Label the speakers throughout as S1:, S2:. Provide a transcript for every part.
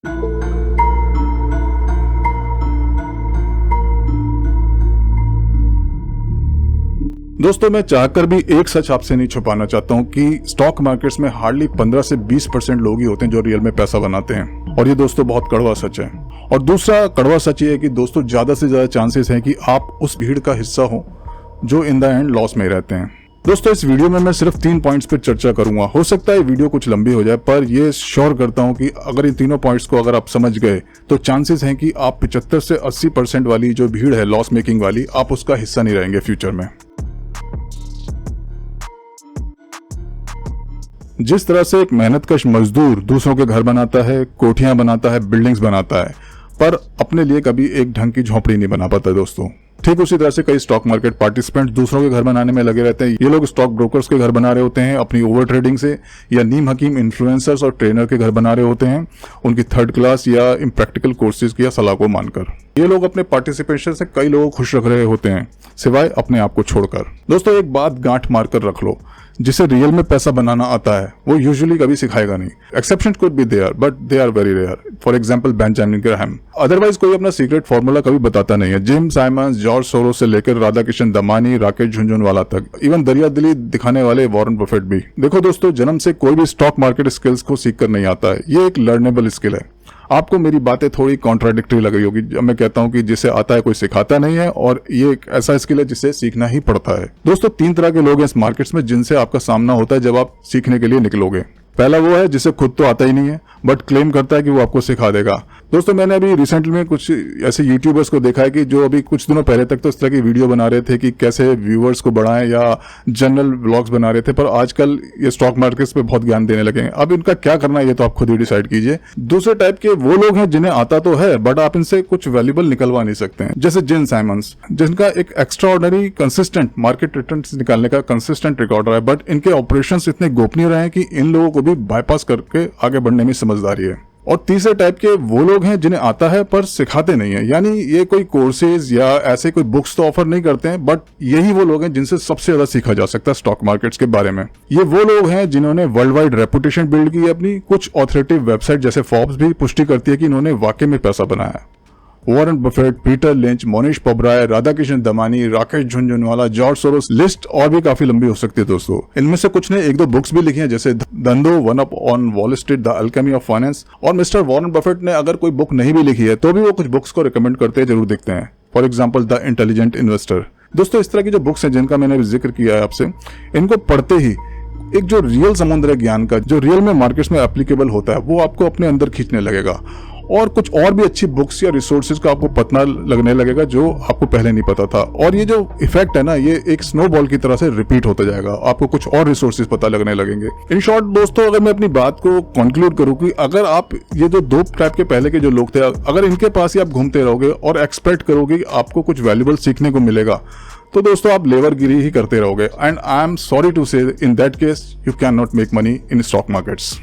S1: दोस्तों, मैं चाहकर भी एक सच आपसे नहीं छुपाना चाहता हूं कि स्टॉक मार्केट्स में हार्डली 15 से 20% लोग ही होते हैं जो रियल में पैसा बनाते हैं। और ये दोस्तों बहुत कड़वा सच है। और दूसरा कड़वा सच ये है कि दोस्तों ज्यादा से ज्यादा चांसेस हैं कि आप उस भीड़ का हिस्सा हो जो इन द एंड लॉस में रहते हैं। दोस्तों, इस वीडियो में मैं सिर्फ 3 पॉइंट्स पर चर्चा करूंगा। हो सकता है वीडियो कुछ लंबी हो जाए, पर ये श्योर करता हूं कि अगर इन तीनों पॉइंट्स को अगर आप समझ गए तो चांसेस हैं कि आप 75 से 80% वाली जो भीड़ है लॉस मेकिंग वाली, आप उसका हिस्सा नहीं रहेंगे फ्यूचर में। जिस तरह से एक मेहनतकश मजदूर दूसरों के घर बनाता है, कोठियां बनाता है, बिल्डिंग्स बनाता है, पर अपने लिए कभी एक ढंग की झोपड़ी नहीं बना पाता दोस्तों, ठीक उसी तरह से कई स्टॉक मार्केट पार्टिसिपेंट दूसरों के घर बनाने में लगे रहते हैं। ये लोग स्टॉक ब्रोकर्स के घर बना रहे होते हैं अपनी ओवर ट्रेडिंग से, या नीम हकीम इन्फ्लुएंसर्स और ट्रेनर के घर बना रहे होते हैं उनकी थर्ड क्लास या इम्प्रैक्टिकल कोर्सेज की या सलाह को मानकर। ये लोग अपने पार्टिसिपेशन से कई लोगों को खुश रख रहे होते हैं, सिवाय अपने आप को छोड़कर। दोस्तों, एक बात गांठ मारकर रख लो, जिसे रियल में पैसा बनाना आता है वो यूजुअली कभी सिखाएगा नहीं। Exception could be there, but they are very rare. For example Benjamin Graham. Otherwise कोई अपना सीक्रेट फॉर्मूला कभी बताता नहीं है। जिम साइमंस, जॉर्ज सोरोस से लेकर राधाकिशन दमानी, राकेश झुनझुनवाला तक, इवन दरिया दिली दिखाने वाले वॉरेन बफेट भी। देखो दोस्तों, जन्म से कोई भी स्टॉक मार्केट स्किल्स को सीख कर नहीं आता है। ये एक लर्नेबल स्किल है। आपको मेरी बातें थोड़ी कॉन्ट्राडिक्टरी लग रही होगी जब मैं कहता हूं कि जिसे आता है कोई सिखाता नहीं है, और ये एक ऐसा स्किल है जिसे सीखना ही पड़ता है। दोस्तों, 3 तरह के लोग हैं इस मार्केट्स में जिनसे आपका सामना होता है जब आप सीखने के लिए निकलोगे। पहला वो है जिसे खुद तो आता ही नहीं है बट क्लेम करता है कि वो आपको सिखा देगा। दोस्तों, मैंने अभी रिसेंटली में कुछ ऐसे यूट्यूबर्स को देखा है कि जो अभी कुछ दिनों पहले तक तो इस तरह की वीडियो बना रहे थे कि कैसे व्यूअर्स को बढ़ाएं या जनरल व्लॉग्स बना रहे थे, पर आजकल ये स्टॉक मार्केट्स पे बहुत ज्ञान देने लगे हैं। अब इनका क्या करना है ये तो आप खुद ही डिसाइड कीजिए। दूसरे टाइप के वो लोग हैं जिन्हें आता तो है बट आप इनसे कुछ वैल्यूबल निकलवा नहीं सकते हैं, जैसे जिम साइमंस, जिनका एक एक्स्ट्राऑर्डिनरी कंसिस्टेंट मार्केट रिटर्न्स निकालने का कंसिस्टेंट रिकॉर्ड रहा है, बट इनके ऑपरेशंस इतने गोपनीय रहे हैं कि इन लोगों को भी बाईपास करके आगे बढ़ने में समझदारी है। और तीसरे टाइप के वो लोग हैं जिन्हें आता है पर सिखाते नहीं है, यानी ये कोई कोर्सेज या ऐसे कोई बुक्स तो ऑफर नहीं करते हैं, बट यही वो लोग हैं जिनसे सबसे ज्यादा सीखा जा सकता है स्टॉक मार्केट्स के बारे में। ये वो लोग हैं जिन्होंने वर्ल्ड वाइड रेपुटेशन बिल्ड की अपनी। कुछ ऑथोरिटेटिव वेबसाइट जैसे फोर्ब्स भी पुष्टि करती है कि इन्होंने वाकई में पैसा बनाया। Warren Buffett, Peter Lynch, Mohnish Pabrai, Radhakishan Damani, Rakesh Jhunjhunwala, George Soros, list और भी काफी लंबी हो सकती है दोस्तों। इनमें से कुछ ने 1-2 बुक्स भी लिखी हैं, जैसे धंधो, one up on wall street, the Alchemy of finance. और मिस्टर वॉरेन बफेट ने अगर कोई बुक नहीं भी लिखी है तो भी वो कुछ बुक्स को रिकमेंड करते जरूर दिखते हैं। For example the intelligent investor. दोस्तों, इस तरह की जो बुक्स हैं जिनका मैंने जिक्र किया है आपसे, इनको पढ़ते ही एक जो रियल समुद्र ज्ञान का जो रियल में मार्केट्स में एप्लीकेबल होता है वो आपको अपने अंदर खींचने लगेगा, और कुछ और भी अच्छी बुक्स या रिसोर्सेज का आपको पता लगने लगेगा जो आपको पहले नहीं पता था। और ये जो इफेक्ट है ना, ये एक स्नोबॉल की तरह से रिपीट होता जाएगा, आपको कुछ और रिसोर्सेज पता लगने लगेंगे। इन शॉर्ट दोस्तों, अगर मैं अपनी बात को कंक्लूड करूं कि अगर आप ये जो 2 टाइप के पहले के जो लोग थे, अगर इनके पास ही आप घूमते रहोगे और एक्सपेक्ट करोगे कि आपको कुछ वैल्यूबल सीखने को मिलेगा, तो दोस्तों आप लेवरगिरी ही करते रहोगे। And I am sorry to say, in that case you can not make money in stock markets.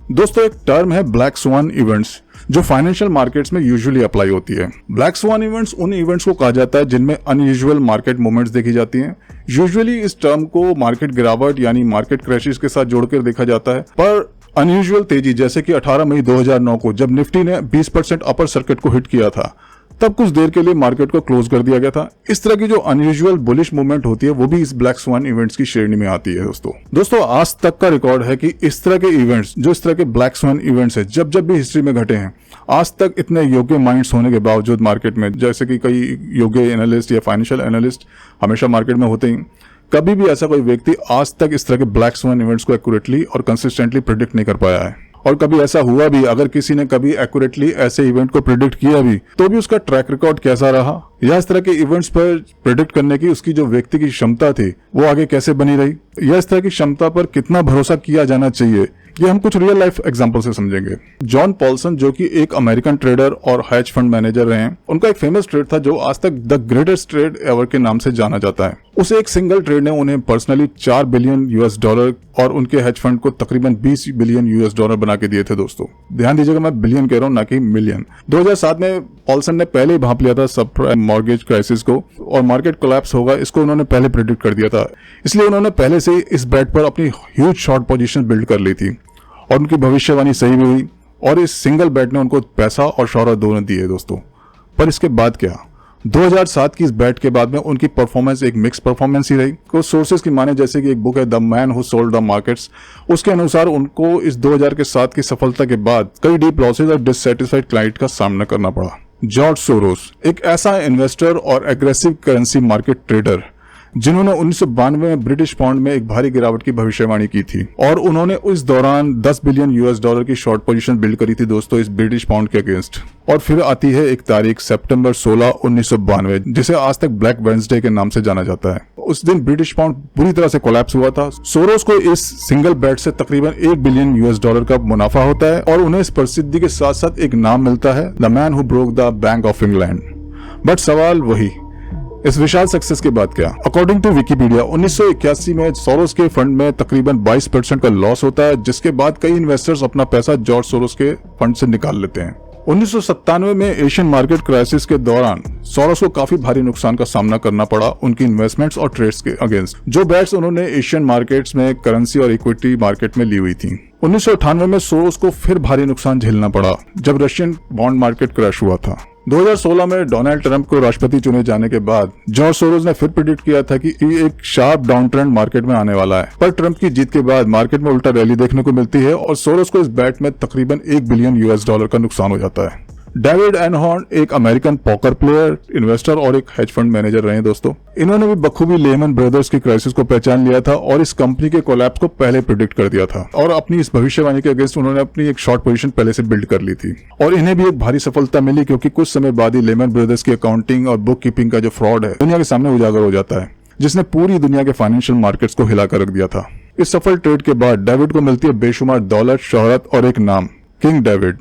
S1: दोस्तों, एक टर्म है ब्लैक स्वान इवेंट्स जो फाइनेंशियल मार्केट्स में यूजुअली अप्लाई होती है। ब्लैक स्वान इवेंट्स उन इवेंट्स को कहा जाता है जिनमें अनयूजुअल मार्केट मूवमेंट्स देखी जाती हैं। यूजुअली इस टर्म को मार्केट गिरावट यानी मार्केट क्रैशेस के साथ जोड़कर देखा जाता है, पर अनयूजुअल तेजी जैसे कि 18 मई 2009 को जब निफ्टी ने 20% अपर सर्किट को हिट किया था, तब कुछ देर के लिए मार्केट को क्लोज कर दिया गया था। इस तरह की जो अनयूजुअल बुलिश मूवमेंट होती है वो भी इस ब्लैक स्वान इवेंट्स की श्रेणी में आती है दोस्तों आज तक का रिकॉर्ड है कि इस तरह के इवेंट्स, जो इस तरह के ब्लैक स्वान इवेंट्स है, जब जब भी हिस्ट्री में घटे हैं, आज तक इतने योग्य माइंड्स होने के बावजूद मार्केट में, जैसे कि कई योग्य एनालिस्ट या फाइनेंशियल एनालिस्ट हमेशा मार्केट में होते ही, कभी भी ऐसा कोई व्यक्ति आज तक इस तरह के ब्लैक स्वान इवेंट्स को एक्यूरेटली और कंसिस्टेंटली प्रिडिक्ट नहीं कर पाया है। और कभी ऐसा हुआ भी, अगर किसी ने कभी एक्यूरेटली ऐसे इवेंट को प्रिडिक्ट किया भी, तो भी उसका ट्रैक रिकॉर्ड कैसा रहा, या इस तरह के इवेंट्स पर प्रिडिक्ट करने की उसकी जो व्यक्ति की क्षमता थी वो आगे कैसे बनी रही, या इस तरह की क्षमता पर कितना भरोसा किया जाना चाहिए ये हम कुछ रियल लाइफ एग्जांपल से समझेंगे। जॉन पॉल्सन जो कि एक अमेरिकन ट्रेडर और हेज फंड मैनेजर रहे हैं, उनका एक फेमस ट्रेड था जो आज तक द ग्रेटेस्ट ट्रेड एवर के नाम से जाना जाता है। उस एक सिंगल ट्रेड ने उन्हें पर्सनली $4 बिलियन और उनके हेज फंड को तकरीबन $20 बिलियन बना के दिए थे। दोस्तों ध्यान दीजिएगा, मैं बिलियन कह रहा हूँ ना कि मिलियन। 2007 में पॉल्सन ने पहले ही भांप लिया था सब प्राइम मॉर्गेज क्राइसिस को और मार्केट कोलैप्स होगा, इसको उन्होंने पहले प्रेडिक्ट कर दिया था। इसलिए उन्होंने पहले से इस बेट पर अपनी ह्यूज शॉर्ट पोजीशन बिल्ड कर ली थी और उनकी भविष्यवाणी सही भी हुई और इस सिंगल बेट ने उनको पैसा और शोहरत दोनों दिए दोस्तों। पर इसके बाद क्या, 2007 की इस बेट के बाद में उनकी परफॉर्मेंस एक मिक्स परफॉर्मेंस ही रही। कुछ सोर्सेज की माने, जैसे कि एक बुक है the man who sold the markets, उसके अनुसार उनको इस 2007 की सफलता के बाद कई डीप लॉसेज और डिससेटिस्फाइड क्लाइंट का सामना करना पड़ा। जॉर्ज सोरोस एक ऐसा इन्वेस्टर और एग्रेसिव करेंसी मार्केट ट्रेडर जिन्होंने 1992 में ब्रिटिश पाउंड में एक भारी गिरावट की भविष्यवाणी की थी और उन्होंने उस दौरान $10 बिलियन की शॉर्ट पोजीशन बिल्ड करी थी दोस्तों इस ब्रिटिश पाउंड के अगेंस्ट। और फिर आती है एक तारीख सितंबर 16, 1992, जिसे आज तक ब्लैक वेडनेसडे के नाम से जाना जाता है। उस दिन ब्रिटिश पाउंड बुरी तरह से कोलैप्स हुआ था। सोरोस को इस सिंगल बेट से तकरीबन $1 बिलियन का मुनाफा होता है और उन्हें इस प्रसिद्धि के साथ साथ एक नाम मिलता है, the man who broke the bank of England. But सवाल वही, इस विशाल सक्सेस के बाद क्या? अकॉर्डिंग टू विकिपीडिया 1981 में सोरोस के फंड में तकरीबन 22% का लॉस होता है, जिसके बाद कई इन्वेस्टर्स अपना पैसा जॉर्ज सोरोस के फंड से निकाल लेते हैं। 1997 में एशियन मार्केट क्राइसिस के दौरान सोरोस को काफी भारी नुकसान का सामना करना पड़ा उनकी इन्वेस्टमेंट्स और ट्रेड्स के अगेंस्ट, जो बेट्स उन्होंने एशियन मार्केट्स में करेंसी और इक्विटी मार्केट में ली हुई थी। 1998 में सोरोस को फिर भारी नुकसान झेलना पड़ा जब रशियन बॉन्ड मार्केट क्रैश हुआ था। 2016 में डोनाल्ड ट्रंप को राष्ट्रपति चुने जाने के बाद जॉर्ज सोरोस ने फिर प्रेडिक्ट किया था कि एक शार्प डाउन ट्रेंड मार्केट में आने वाला है, पर ट्रंप की जीत के बाद मार्केट में उल्टा रैली देखने को मिलती है और सोरोस को इस बेट में तकरीबन $1 बिलियन का नुकसान हो जाता है। डेविड एनहॉर्न एक अमेरिकन पॉकर प्लेयर, इन्वेस्टर और एक हेज फंड मैनेजर रहे दोस्तों। इन्होंने भी बखूबी लेमन ब्रदर्स की क्राइसिस को पहचान लिया था और इस कंपनी के कोलैप्स को पहले प्रेडिक्ट कर दिया था और अपनी इस भविष्यवाणी के अगेंस्ट उन्होंने अपनी एक शॉर्ट पोजीशन पहले से बिल्ड कर ली थी और इन्हें भी एक भारी सफलता मिली, क्योंकि कुछ समय बाद ही लेमन ब्रदर्स की अकाउंटिंग और बुक कीपिंग का जो फ्रॉड है दुनिया के सामने उजागर हो जाता है, जिसने पूरी दुनिया के फाइनेंशियल मार्केट्स को हिलाकर रख दिया था। इस सफल ट्रेड के बाद डेविड को मिलती है बेशुमार दौलत, शोहरत और एक नाम, किंग डेविड।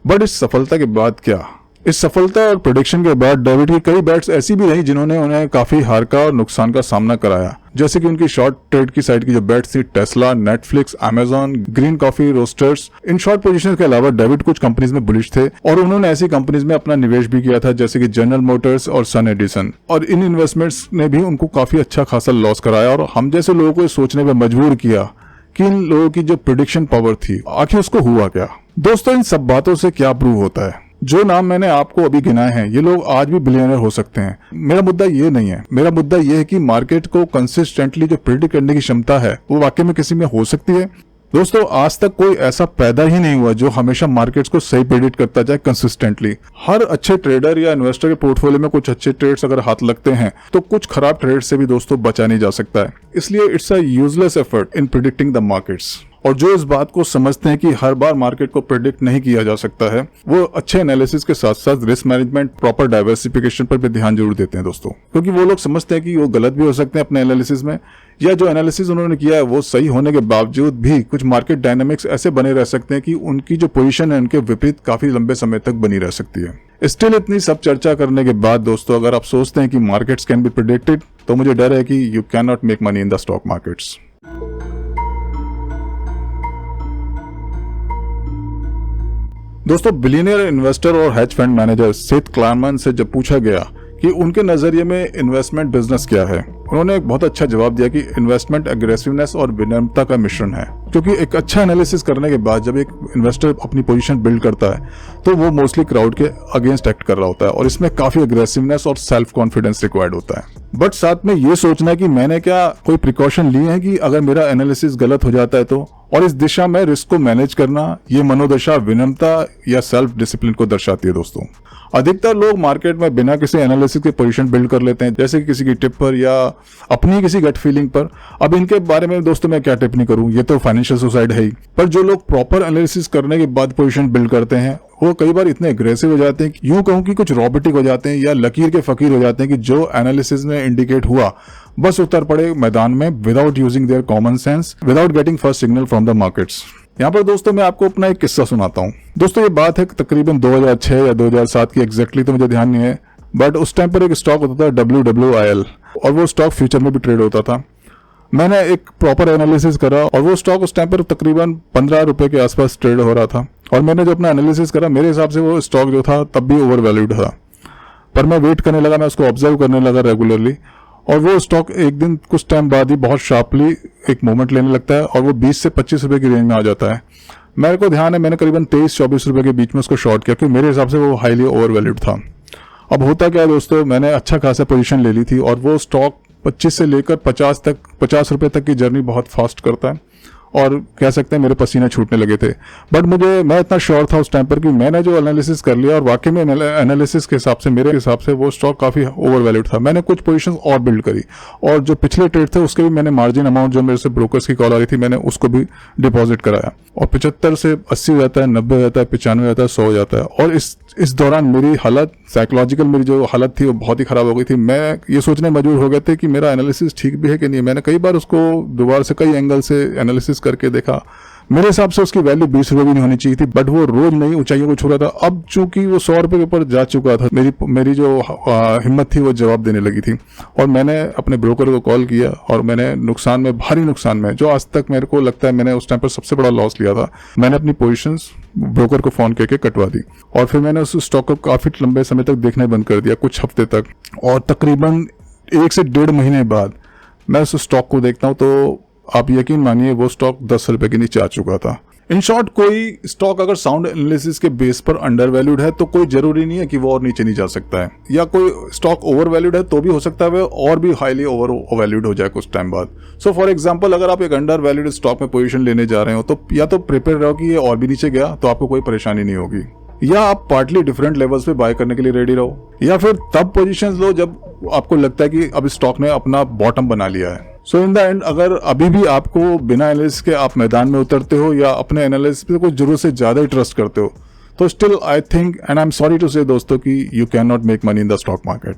S1: बट इस सफलता के बाद क्या? इस सफलता और प्रेडिक्शन के बाद डेविड की कई बेट्स ऐसी भी रही जिन्होंने उन्हें काफी हार का और नुकसान का सामना कराया, जैसे कि उनकी शॉर्ट ट्रेड की साइड की जो बेट्स थी Tesla, Netflix, Amazon, green coffee roasters. In short positions के अलावा डेविड कुछ कंपनीज में बुलिश थे और उन्होंने ऐसी कंपनीज में अपना निवेश भी किया था जैसे कि जनरल मोटर्स और सन एडिसन, और इन इन्वेस्टमेंट्स ने भी उनको काफी अच्छा खासा लॉस कराया और हम जैसे लोगों को सोचने पर मजबूर किया कि इन लोगों की जो प्रेडिक्शन पावर थी आखिर उसको हुआ क्या। दोस्तों इन सब बातों से क्या प्रूव होता है? जो नाम मैंने आपको अभी गिनाए हैं ये लोग आज भी बिलियनर हो सकते हैं। मेरा मुद्दा ये नहीं है, मेरा मुद्दा ये है कि मार्केट को कंसिस्टेंटली जो प्रेडिक्ट करने की क्षमता है वो वाकई में किसी में हो सकती है। दोस्तों आज तक कोई ऐसा पैदा ही नहीं हुआ जो हमेशा मार्केट्स को सही प्रेडिक्ट करता जाए कंसिस्टेंटली। हर अच्छे ट्रेडर या इन्वेस्टर के पोर्टफोलियो में कुछ अच्छे ट्रेड्स अगर हाथ लगते हैं तो कुछ खराब ट्रेड से भी दोस्तों बचा नहीं जा सकता है। इसलिए it's a useless effort in predicting the markets. और जो इस बात को समझते हैं कि हर बार मार्केट को प्रेडिक्ट नहीं किया जा सकता है, वो अच्छे एनालिसिस के साथ साथ रिस्क मैनेजमेंट, प्रॉपर डाइवर्सिफिकेशन पर भी ध्यान जरूर देते हैं दोस्तों, क्योंकि वो लोग समझते हैं कि वो गलत भी हो सकते हैं अपने एनालिसिस में, या जो एनालिसिस उन्होंने किया है वो सही होने के बावजूद भी कुछ मार्केट डायनामिक्स ऐसे बने रह सकते हैं कि उनकी जो पोजीशन है उनके विपरीत काफी लंबे समय तक बनी रह सकती है। स्टिल इतनी सब चर्चा करने के बाद दोस्तों अगर आप सोचते हैं कि मार्केट्स कैन बी प्रेडिक्टेड, तो मुझे डर है कि you can not make money in the stock markets. दोस्तों बिलियनियर इन्वेस्टर और हेज फंड मैनेजर सेथ क्लारमन से जब पूछा गया कि उनके नजरिए में इन्वेस्टमेंट बिजनेस क्या है, उन्होंने एक बहुत अच्छा जवाब दिया कि इन्वेस्टमेंट एग्रेसिवनेस और विनम्रता का मिश्रण है। क्योंकि एक अच्छा एनालिसिस करने के बाद जब एक इन्वेस्टर अपनी पोजीशन बिल्ड करता है तो वो मोस्टली क्राउड के अगेंस्ट एक्ट कर रहा होता है और इसमें काफी एग्रेसिवनेस और सेल्फ कॉन्फिडेंस रिक्वायर्ड होता है। बट साथ में ये सोचना कि मैंने क्या कोई प्रिकॉशन लिए हैं कि अगर मेरा एनालिसिस गलत हो जाता है तो, और इस दिशा में रिस्क को मैनेज करना, ये मनोदशा विनम्रता या सेल्फ डिसिप्लिन को दर्शाती है दोस्तों। अधिकतर लोग मार्केट में बिना किसी एनालिसिस के पोजीशन बिल्ड कर लेते हैं, जैसे कि किसी की टिप पर या अपनी किसी गट फीलिंग पर। अब इनके बारे में दोस्तों मैं क्या टिप्पणी करूं, ये तो फाइनेंशियल सुसाइड है ही। पर जो लोग प्रॉपर एनालिसिस करने के बाद पोजीशन बिल्ड करते हैं वो कई बार इतने एग्रेसिव हो जाते हैं, यूं कहूं कि कुछ रोबोटिक हो जाते हैं या लकीर के फकीर हो जाते हैं कि जो एनालिसिस में इंडिकेट हुआ बस उतर पड़े मैदान में without using their common sense, without getting first signal from the markets. यहाँ पर दोस्तों मैं आपको अपना एक किस्सा सुनाता हूँ। दोस्तों ये बात है तकरीबन 2006 या 2007 की, एग्जैक्टली तो मुझे ध्यान नहीं है, बट उस टाइम पर एक स्टॉक होता था WWIL, और वो स्टॉक फ्यूचर में भी ट्रेड होता था। मैंने एक प्रॉपर एनालिसिस करा और वो स्टॉक उस टाइम पर तकरीबन 15 रुपए के आसपास ट्रेड हो रहा था, और मैंने जो अपना एनालिसिस करा मेरे हिसाब से वो स्टॉक जो था तब भी ओवर वैल्यूड था। पर मैं वेट करने लगा, मैं उसको ऑब्जर्व करने लगा रेगुलरली, और वो स्टॉक एक दिन कुछ टाइम बाद ही बहुत शार्पली एक मूवमेंट लेने लगता है और वो 20 से 25 रुपए की रेंज में आ जाता है। मेरे को ध्यान है मैंने करीबन 23-24 रुपए के बीच में उसको शॉर्ट किया, क्योंकि मेरे हिसाब से वो हाईली ओवर वैल्यूड था। अब होता क्या है दोस्तों, मैंने अच्छा खासा पोजीशन ले ली थी और वो स्टॉक 25 से लेकर 50 रुपए तक की जर्नी बहुत फास्ट करता है, और कह सकते हैं मेरे पसीने छूटने लगे थे। बट मैं इतना श्योर था उस टाइम पर कि मैंने जो एनालिसिस कर लिया, और वाकई में एनालिसिस के हिसाब से मेरे हिसाब से वो स्टॉक काफ़ी ओवर वैल्यूड था। मैंने कुछ पोजीशंस और बिल्ड करी, और जो पिछले ट्रेड थे उसके भी मैंने मार्जिन अमाउंट जो मेरे से ब्रोकर्स की कॉल आ रही थी मैंने उसको भी डिपॉजिट कराया, और 75 से 80 हो जाता है, 90 हो जाता है, 95 हो जाता है, 100 हो जाता है। और इस दौरान मेरी हालत साइकोलॉजिकल मेरी जो हालत थी वो बहुत ही खराब हो गई थी। मैं ये सोचने मजबूर हो गए थे कि मेरा एनालिसिस ठीक भी है कि नहीं। मैंने कई बार उसको दोबारा से कई एंगल से एनालिसिस करके देखा, मेरे हिसाब से उसकी वैल्यू 20 रुपए भी नहीं होनी चाहिए थी, बट वो रोज नई ऊंचाइयों को छू रहा था। अब चूंकि वो 100 रुपए के ऊपर जा चुका था, मेरी जो हिम्मत थी वो जवाब देने लगी थी, और मैंने अपने ब्रोकर को कॉल किया, और मैंने नुकसान में, भारी नुकसान में, जो आज तक मेरे को लगता है मैंने उस टाइम पर सबसे बड़ा लॉस लिया था, मैंने अपनी पोजीशंस ब्रोकर को फोन करके कटवा दी, और फिर मैंने उस स्टॉक को काफी लंबे समय तक देखना बंद कर दिया, कुछ हफ्ते तक। और तकरीबन 1 से 1.5 महीने बाद मैं उस स्टॉक को देखता हूँ तो आप यकीन मानिए वो स्टॉक 10 रुपए के नीचे आ चुका था। इन शॉर्ट, कोई स्टॉक अगर साउंड एनालिसिस के बेस पर अंडर वैल्यूड है तो कोई जरूरी नहीं है कि वो और नीचे नहीं जा सकता है, या कोई स्टॉक ओवर वैल्यूड है तो भी हो सकता है वो और भी हाईली ओवर वैल्यूड हो जाए कुछ टाइम बाद। सो फॉर एग्जांपल, अगर आप एक अंडर वैल्यूड स्टॉक में पोजीशन लेने जा रहे हो तो या तो प्रिपेयर रहो कि ये और भी नीचे गया तो आपको कोई परेशानी नहीं होगी, या आप पार्टली डिफरेंट लेवल्स पे बाय करने के लिए रेडी रहो, या फिर तब पोजीशंस लो जब आपको लगता है कि अब स्टॉक ने अपना बॉटम बना लिया है। सो इन द एंड, अगर अभी भी आपको बिना एनालिसिस के आप मैदान में उतरते हो या अपने एनालिसिस पे कुछ जरूरत से ज्यादा ही ट्रस्ट करते हो, तो still I think and I am sorry to say दोस्तों कि you can not make money in the stock market.